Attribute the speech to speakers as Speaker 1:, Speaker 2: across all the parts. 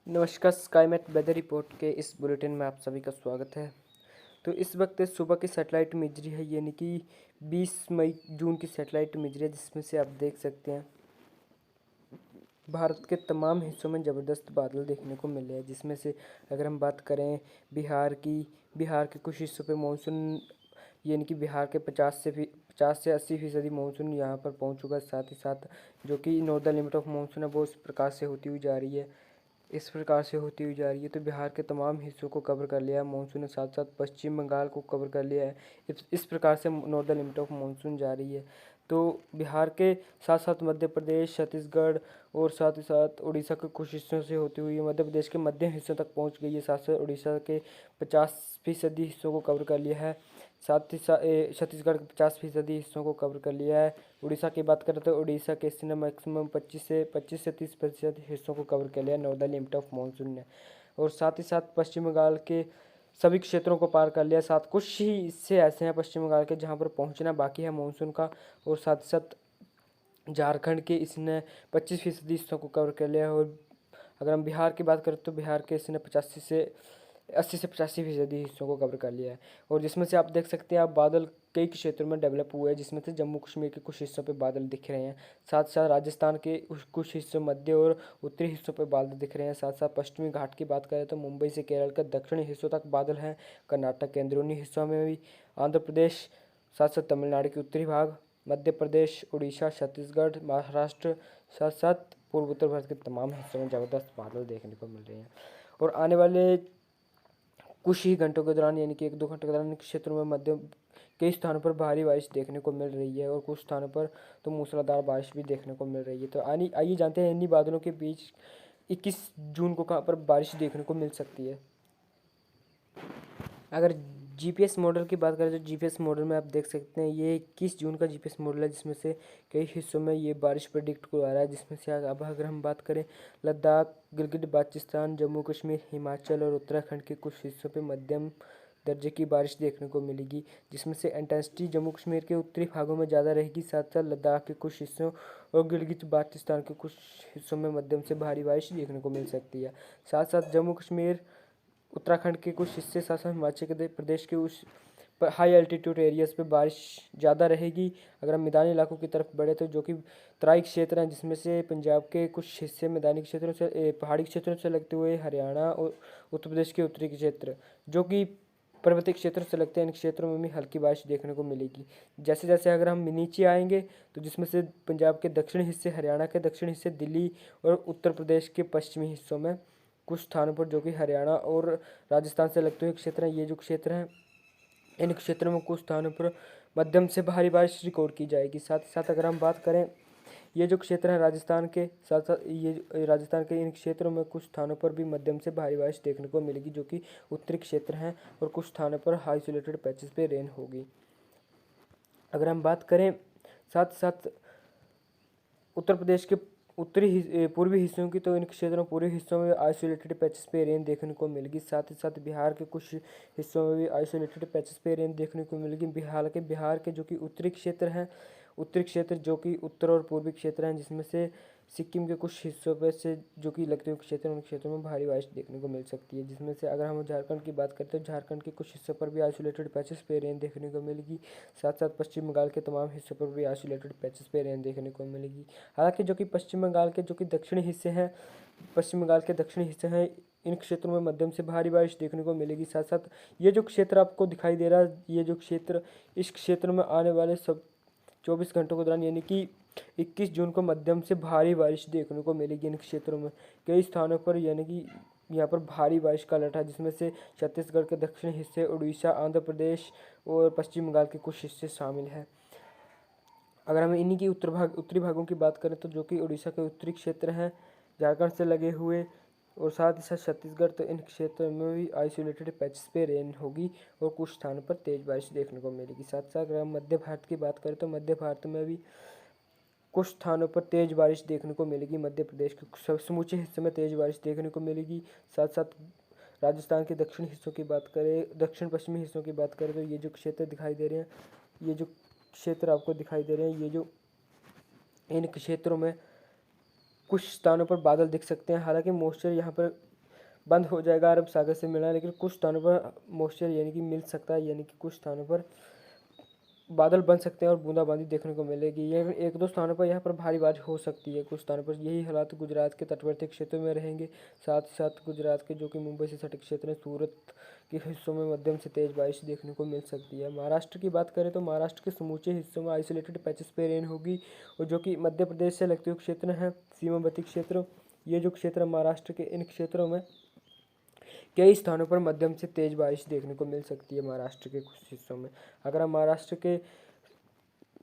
Speaker 1: नमस्कार, Skymet weather report के इस बुलेटिन में आप सभी का स्वागत है। तो इस वक्त सुबह की सैटेलाइट इमेजरी है, यानी कि 20 मई जून की सैटेलाइट इमेजरी है, जिसमें से आप देख सकते हैं भारत के तमाम हिस्सों में ज़बरदस्त बादल देखने को मिले हैं। जिसमें से अगर हम बात करें बिहार के कुछ हिस्सों पे मानसून, यानी कि बिहार के 50 से 80% मानसून यहाँ पर पहुँच चुका है। साथ ही साथ जो कि नॉर्दर्न लिमिट ऑफ मानसून है वो इस प्रकार से होती हुई जा रही है। तो बिहार के तमाम हिस्सों को कवर कर लिया है मानसून ने, साथ साथ पश्चिम बंगाल को कवर कर लिया है। इस प्रकार से नॉर्दर्न लिमिट ऑफ मानसून जा रही है। तो बिहार के साथ साथ मध्य प्रदेश, छत्तीसगढ़ और साथ ही साथ उड़ीसा के कुछ हिस्सों से होती हुई मध्य प्रदेश के मध्य हिस्सों तक पहुंच गई है। साथ साथ उड़ीसा के 50% हिस्सों को कवर कर लिया है। साथ ही साथ छत्तीसगढ़ के 50% हिस्सों को कवर कर लिया है। उड़ीसा की बात करें तो उड़ीसा के इसने मैक्सिमम 25 से 30% हिस्सों को कवर कर लिया नॉर्दर्न लिमिट ऑफ मानसून ने। और साथ ही साथ पश्चिम बंगाल के सभी क्षेत्रों को पार कर लिया। साथ कुछ ही हिस्से ऐसे हैं पश्चिम बंगाल के जहां पर पहुंचना बाकी है मानसून का। और साथ ही साथ झारखंड के इसने 25% हिस्सों को कवर कर लिया। और अगर हम बिहार की बात करें तो बिहार के इसने 80 से 85% हिस्सों को कवर कर लिया है। और जिसमें से आप देख सकते हैं आप बादल कई क्षेत्रों में डेवलप हुए हैं, जिसमें से जम्मू कश्मीर के कुछ हिस्सों पे बादल दिख रहे हैं। साथ साथ राजस्थान के कुछ हिस्सों, मध्य और उत्तरी हिस्सों पे बादल दिख रहे हैं। साथ साथ पश्चिमी घाट की बात करें तो मुंबई से केरल के दक्षिणी हिस्सों तक बादल हैं। कर्नाटक के अंदरूनी हिस्सों में भी, आंध्र प्रदेश, साथ साथ तमिलनाडु के उत्तरी भाग, मध्य प्रदेश, उड़ीसा, छत्तीसगढ़, महाराष्ट्र, साथ साथ पूर्व उत्तर भारत के तमाम हिस्सों में ज़बरदस्त बादल देखने को मिल रहे हैं। और आने वाले कुछ ही घंटों के दौरान, यानी कि 1-2 घंटे के दौरान क्षेत्रों में मध्यम कई स्थानों पर भारी बारिश देखने को मिल रही है और कुछ स्थानों पर तो मूसलाधार बारिश भी देखने को मिल रही है। तो आइए जानते हैं इन्हीं बादलों के बीच 21 जून को कहाँ पर बारिश देखने को मिल सकती है। अगर जीपीएस मॉडल की बात करें तो जीपीएस मॉडल में आप देख सकते हैं ये 21 जून का जीपीएस मॉडल है, जिसमें से कई हिस्सों में ये बारिश प्रेडिक्ट को आ रहा है। जिसमें से अब अगर हम बात करें लद्दाख, गिलगित बाल्टिस्तान, जम्मू कश्मीर, हिमाचल और उत्तराखंड के कुछ हिस्सों पे मध्यम दर्जे की बारिश देखने को मिलेगी। जिसमें से इंटेंसिटी जम्मू कश्मीर के उत्तरी भागों में ज़्यादा रहेगी। साथ साथ लद्दाख के कुछ हिस्सों और गिलगित बाल्टिस्तान के कुछ हिस्सों में मध्यम से भारी बारिश देखने को मिल सकती है। साथ साथ जम्मू कश्मीर, उत्तराखंड के कुछ हिस्से, साथ साथ हिमाचल प्रदेश के उस हाई एल्टीट्यूड एरियाज़ पे बारिश ज़्यादा रहेगी। अगर हम मैदानी इलाकों की तरफ बढ़े तो जो कि तराई क्षेत्र हैं, जिसमें से पंजाब के कुछ हिस्से मैदानी क्षेत्रों से पहाड़ी क्षेत्रों से लगते हुए हरियाणा और उत्तर प्रदेश के उत्तरी क्षेत्र जो कि पर्वतीय क्षेत्र से लगते हैं, इन क्षेत्रों में भी हल्की बारिश देखने को मिलेगी। जैसे जैसे अगर हम नीचे आएंगे तो जिसमें से पंजाब के दक्षिणी हिस्से, हरियाणा के दक्षिणी हिस्से, दिल्ली और उत्तर प्रदेश के पश्चिमी हिस्सों में कुछ स्थानों पर जो कि हरियाणा और राजस्थान से लगते हुए क्षेत्र हैं, ये जो क्षेत्र हैं इन क्षेत्रों में कुछ स्थानों पर मध्यम से भारी बारिश रिकॉर्ड की जाएगी। साथ ही साथ अगर हम बात करें ये जो क्षेत्र हैं राजस्थान के, साथ साथ ये राजस्थान के इन क्षेत्रों में कुछ स्थानों पर भी मध्यम से भारी बारिश देखने को मिलेगी, जो कि उत्तरी क्षेत्र हैं। और कुछ स्थानों पर आइसोलेटेड पैचेस पे रेन होगी। अगर हम बात करें साथ साथ उत्तर प्रदेश के पूर्वी हिस्सों की, तो इन क्षेत्रों पूर्वी हिस्सों में आइसोलेटेड पैचेस पे रेन देखने को मिलेगी। साथ ही साथ बिहार के कुछ हिस्सों में भी आइसोलेटेड पैचेस पे रेन देखने को मिलेगी। बिहार के जो कि उत्तरी क्षेत्र हैं, उत्तरी क्षेत्र जो कि उत्तर और पूर्वी क्षेत्र हैं, जिसमें से सिक्किम के कुछ हिस्सों पर से जो कि लगते हुए क्षेत्र, उन क्षेत्रों में भारी बारिश देखने को मिल सकती है। जिसमें से अगर हम झारखंड की बात करते हैं तो झारखंड के कुछ हिस्सों पर भी आइसोलेटेड पैचेस पे रेन देखने को मिलेगी। साथ साथ पश्चिम बंगाल के तमाम हिस्सों पर भी आइसोलेटेड पैचेस पे रेन देखने को मिलेगी। हालांकि जो कि पश्चिम बंगाल के जो कि दक्षिणी हिस्से हैं, पश्चिम बंगाल के दक्षिणी हिस्से हैं, इन क्षेत्रों में मध्यम से भारी बारिश देखने को मिलेगी। साथ साथ ये जो क्षेत्र आपको दिखाई दे रहा है, ये जो क्षेत्र, इस क्षेत्र में आने वाले 24 घंटों के दौरान, यानी कि 21 जून को मध्यम से भारी बारिश देखने को मिलेगी इन क्षेत्रों में कई स्थानों पर, यानी कि यहाँ पर भारी बारिश का अलर्ट है। जिसमें से छत्तीसगढ़ के दक्षिणी हिस्से, उड़ीसा, आंध्र प्रदेश और पश्चिम बंगाल के कुछ हिस्से शामिल हैं। अगर हम इन्हीं की उत्तरी भागों की बात करें तो जो कि उड़ीसा के उत्तरी क्षेत्र हैं, झारखंड से लगे हुए, और साथ ही साथ छत्तीसगढ़, तो इन क्षेत्रों में भी आइसोलेटेड पैचेस पे रेन होगी और कुछ स्थानों पर तेज़ बारिश देखने को मिलेगी। साथ साथ अगर हम मध्य भारत की बात करें तो मध्य भारत में भी कुछ स्थानों पर तेज़ बारिश देखने को मिलेगी। मध्य प्रदेश के समूचे हिस्से में तेज़ बारिश देखने को मिलेगी। साथ साथ राजस्थान के दक्षिण हिस्सों की बात करें, दक्षिण पश्चिमी हिस्सों की बात करें तो ये जो क्षेत्र दिखाई दे रहे हैं, ये जो क्षेत्र आपको दिखाई दे रहे हैं, ये जो इन क्षेत्रों में कुछ स्थानों पर बादल दिख सकते हैं। हालांकि मॉइस्चर यहाँ पर बंद हो जाएगा अरब सागर से मिलना, लेकिन कुछ स्थानों पर मॉइस्चर यानी कि मिल सकता है, यानी कि कुछ स्थानों पर बादल बन सकते हैं और बूंदाबांदी देखने को मिलेगी। ये एक दो स्थानों पर यहाँ पर भारी बारिश हो सकती है, कुछ स्थानों पर यही हालात गुजरात के तटवर्ती क्षेत्रों में रहेंगे। साथ ही साथ गुजरात के जो कि मुंबई से सटे क्षेत्र हैं, सूरत के हिस्सों में मध्यम से तेज बारिश देखने को मिल सकती है। महाराष्ट्र की बात करें तो महाराष्ट्र के समूचे हिस्सों में आइसोलेटेड पैचेस पे रेन होगी, और जो कि मध्य प्रदेश से लगते हुए क्षेत्र हैं, सीमावर्ती क्षेत्र, ये जो क्षेत्र है महाराष्ट्र के, इन क्षेत्रों में कई स्थानों पर मध्यम से तेज बारिश देखने को मिल सकती है महाराष्ट्र के कुछ हिस्सों में। अगर हम महाराष्ट्र के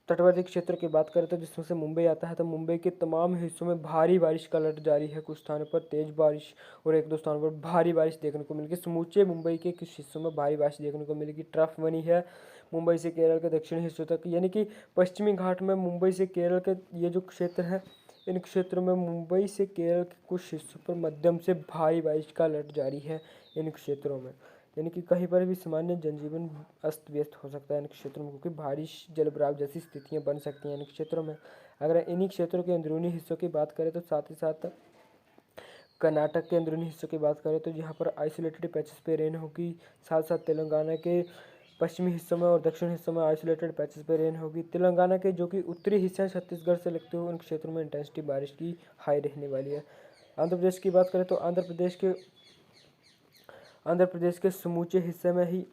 Speaker 1: तटवर्ती क्षेत्र की बात करें तो जिसमें से मुंबई आता है, तो मुंबई के तमाम हिस्सों में भारी बारिश का अलर्ट जारी है। कुछ स्थानों पर तेज बारिश और एक दो स्थानों पर भारी बारिश देखने को मिलेगी। समूचे मुंबई के कुछ हिस्सों में भारी बारिश देखने को मिलेगी। ट्रफ बनी है मुंबई से केरल के दक्षिणी हिस्सों तक, यानी कि पश्चिमी घाट में मुंबई से केरल के ये जो क्षेत्र है, इन क्षेत्रों में मुंबई से केरल के कुछ हिस्सों पर मध्यम से भारी बारिश का अलर्ट जारी है इन क्षेत्रों में, यानी कि कहीं पर भी सामान्य जनजीवन अस्त व्यस्त हो सकता है इन क्षेत्रों में, क्योंकि बारिश जलभराव जैसी स्थितियां बन सकती हैं इन क्षेत्रों में। अगर इन्हीं क्षेत्रों के अंदरूनी हिस्सों की बात करें तो साथ ही साथ कर्नाटक के अंदरूनी हिस्सों की बात करें तो यहाँ पर आइसोलेटेड पैचेस पे रेन होगी। साथ साथ तेलंगाना के पश्चिमी हिस्सों में और दक्षिण हिस्सों में आइसोलेटेड पैचेस पे रेन होगी। तेलंगाना के जो कि उत्तरी हिस्से हैं छत्तीसगढ़ से लगते हुए उन क्षेत्रों में इंटेंसिटी बारिश की हाई रहने वाली है। आंध्र प्रदेश की बात करें तो आंध्र प्रदेश के समूचे हिस्से में ही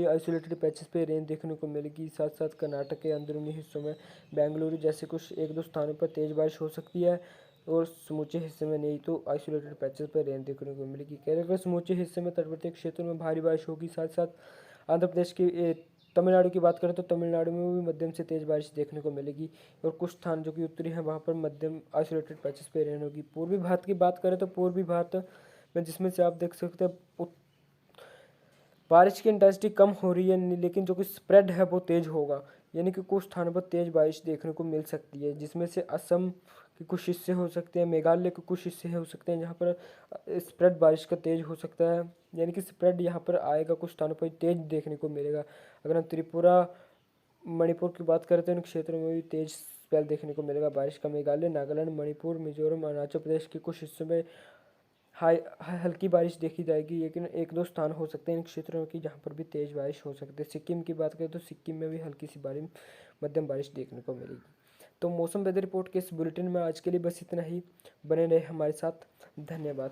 Speaker 1: आइसोलेटेड पैचेस पे रेन देखने को मिलेगी। साथ साथ कर्नाटक के अंदरूनी हिस्सों में बेंगलुरु जैसे कुछ एक दो स्थानों पर तेज बारिश हो सकती है, और समूचे हिस्से में नहीं तो आइसोलेटेड पैचेस पर रेन देखने को मिलेगी। केरल के समूचे हिस्से में तटवर्ती क्षेत्रों में भारी बारिश होगी। साथ साथ आंध्र प्रदेश की तमिलनाडु की बात करें तो तमिलनाडु में भी मध्यम से तेज बारिश देखने को मिलेगी, और कुछ स्थान जो कि उत्तरी हैं वहाँ पर मध्यम आइसोलेटेड पैचेस पे रेन होगी। पूर्वी भारत की बात करें तो पूर्वी भारत में जिसमें से आप देख सकते हैं बारिश की इंटेंसिटी कम हो रही है, लेकिन जो कि स्प्रेड है वो तेज होगा, यानी कि कुछ स्थानों पर तेज बारिश देखने को मिल सकती है, जिसमें से असम के कुछ हिस्से हो सकते हैं, मेघालय के कुछ हिस्से हो सकते हैं जहाँ पर स्प्रेड बारिश का तेज हो सकता है, यानी कि स्प्रेड यहाँ पर आएगा, कुछ स्थानों पर तेज देखने को मिलेगा। अगर हम त्रिपुरा मणिपुर की बात करें तो इन क्षेत्रों में भी तेज स्पेल देखने को मिलेगा बारिश का। मेघालय, नागालैंड, मणिपुर, मिजोरम, अरुणाचल प्रदेश के कुछ हिस्सों में हल्की बारिश देखी जाएगी, लेकिन एक दो स्थान हो सकते हैं इन क्षेत्रों की जहाँ पर भी तेज बारिश हो सकती है। सिक्किम की बात करें तो सिक्किम में भी हल्की सी बारिश, मध्यम बारिश देखने को मिलेगी। तो मौसम वेदर रिपोर्ट के इस बुलेटिन में आज के लिए बस इतना ही। बने रहे हमारे साथ। धन्यवाद।